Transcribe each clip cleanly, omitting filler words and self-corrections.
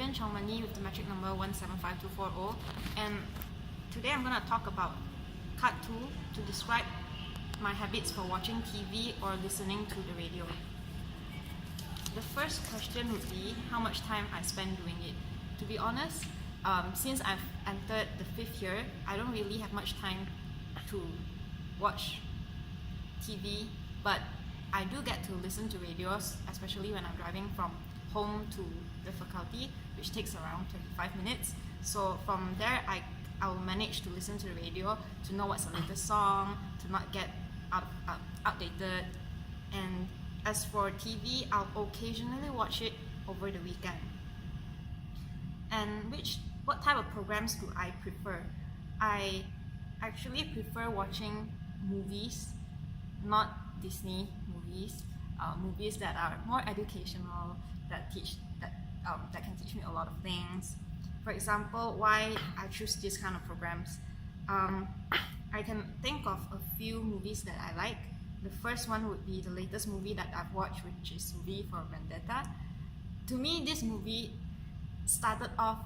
Vivian Chongmani with the metric number 175240, and today I'm going to talk about Part 2 to describe my habits for watching TV or listening to the radio. The first question would be how much time I spend doing it. To be honest, since I've entered the 5th year, I don't really have much time to watch TV, but I do get to listen to radios, especially when I'm driving from home to the faculty, which takes around 25 minutes. So from there, I will manage to listen to the radio to know what's the latest song, to not get outdated. And as for TV, I'll occasionally watch it over the weekend. And what type of programs do I prefer? I actually prefer watching movies, not Disney movies, movies that are more educational, that can teach me a lot of things. For example, why I choose these kind of programs. I can think of a few movies that I like. The first one would be the latest movie that I've watched, which is V for Vendetta. To me, this movie started off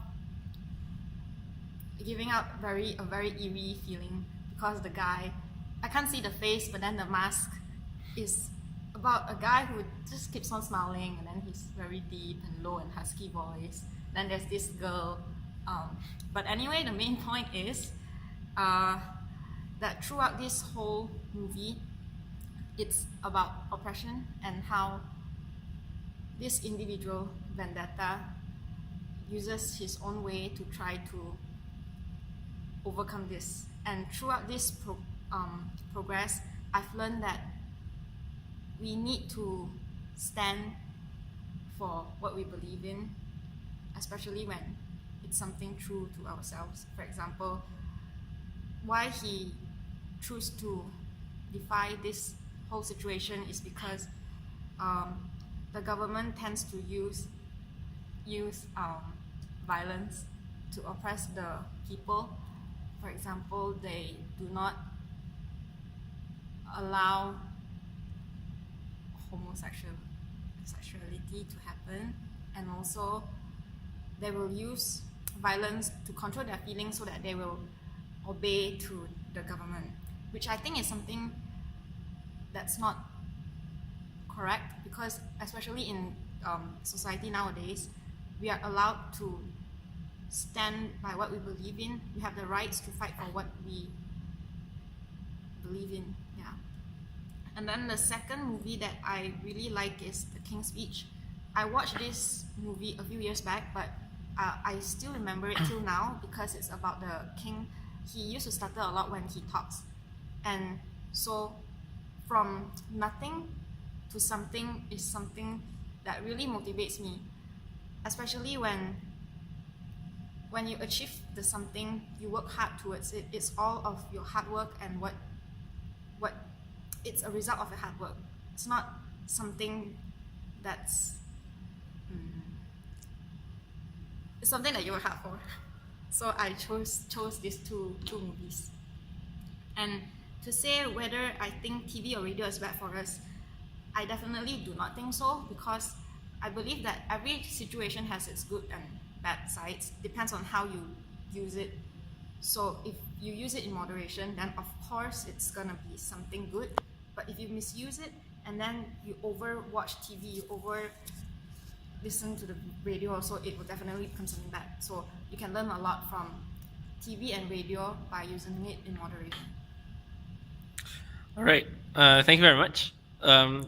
giving out a very eerie feeling, because the guy, I can't see the face, but then the mask is about a guy who just keeps on smiling, and then he's very deep and low and husky voice. Then there's this girl. But anyway, the main point is that throughout this whole movie, it's about oppression and how this individual, Vendetta, uses his own way to try to overcome this. And throughout this progress, I've learned that we need to stand for what we believe in, especially when it's something true to ourselves. For example, why he chose to defy this whole situation is because the government tends to use violence to oppress the people. For example, they do not allow homosexuality to happen, and also they will use violence to control their feelings so that they will obey to the government, which I think is something that's not correct, because especially in society nowadays, we are allowed to stand by what we believe in. We have the rights to fight for what we believe in. Yeah. And then the second movie that I really like is The King's Speech. I watched this movie a few years back, but I still remember it till now, because it's about the king. He used to stutter a lot when he talks. And so from nothing to something is something that really motivates me, especially when you achieve the something, you work hard towards it. It's all of your hard work, and what it's a result of your hard work. It's not something that's it's something that you work hard for. So I chose these two movies. And to say whether I think TV or radio is bad for us, I definitely do not think so, because I believe that every situation has its good and bad sides. Depends on how you use it. So if you use it in moderation, then of course it's gonna be something good. But if you misuse it and then you overwatch TV, you over listen to the radio also, it will definitely become something bad. So you can learn a lot from TV and radio by using it in moderation. All right. Thank you very much.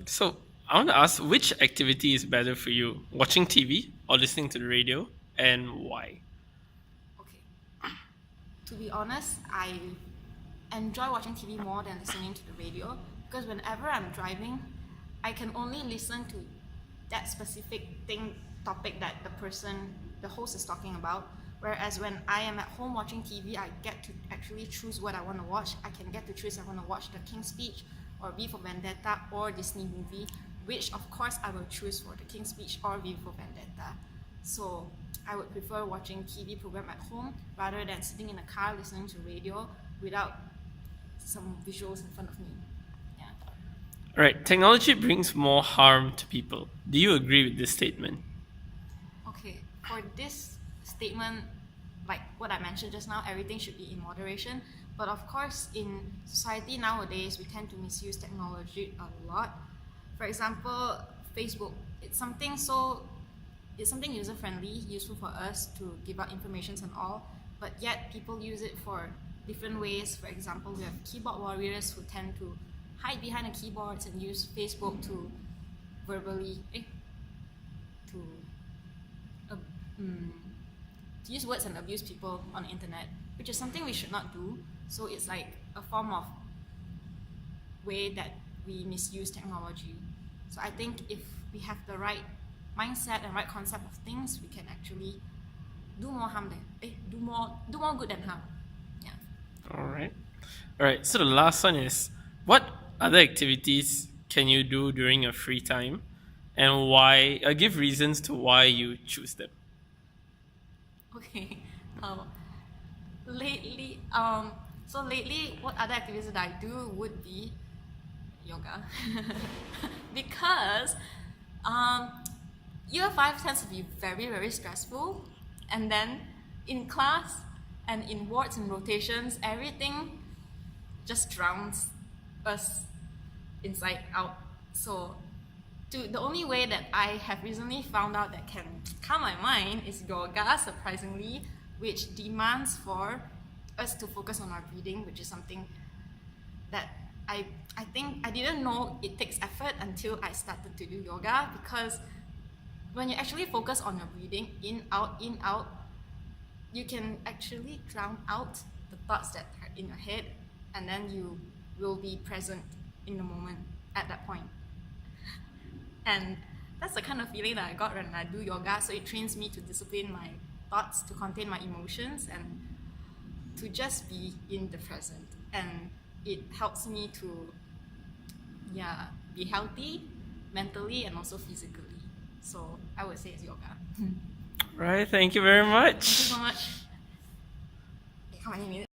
So I want to ask, which activity is better for you, watching TV or listening to the radio, and why? Okay. To be honest, I enjoy watching TV more than listening to the radio, because whenever I'm driving, I can only listen to that specific topic that the host is talking about. Whereas when I am at home watching TV, I get to actually choose what I want to watch. I can get to choose if I want to watch The King's Speech or V for Vendetta or Disney movie, which of course I will choose for The King's Speech or V for Vendetta. So I would prefer watching TV program at home rather than sitting in a car listening to radio without some visuals in front of me. Yeah. All right. Technology brings more harm to people. Do you agree with this statement? Okay. for this statement, like what I mentioned just now, everything should be in moderation. But of course, in society nowadays, we tend to misuse technology a lot. For example, Facebook. It's something user friendly, useful for us to give out informations and all. But yet, people use it for different ways. For example, we have keyboard warriors who tend to hide behind the keyboards and use Facebook to verbally to uh, mm, to use words and abuse people on the internet, which is something we should not do. So it's like a form of way that we misuse technology. So I think if we have the right mindset and right concept of things, we can actually do more harm than do more good than harm. Yeah. All right. All right. So the last one is, what other activities can you do during your free time, and why? Give reasons to why you choose them. Okay. Um, lately, lately, what other activities that I do would be yoga, because year 5 tends to be very, very stressful, and then in class and in wards and rotations, everything just drowns us inside out. So the only way that I have recently found out that can calm my mind is yoga, surprisingly, which demands for us to focus on our breathing, which is something that I think I didn't know it takes effort until I started to do yoga, because when you actually focus on your breathing, in, out, you can actually drown out the thoughts that are in your head, and then you will be present in the moment at that point. And that's the kind of feeling that I got when I do yoga. So it trains me to discipline my thoughts, to contain my emotions, and to just be in the present. And it helps me to, be healthy mentally and also physically. So I would say it's yoga. Right. Thank you very much. Thank you so much. Okay, how many minutes?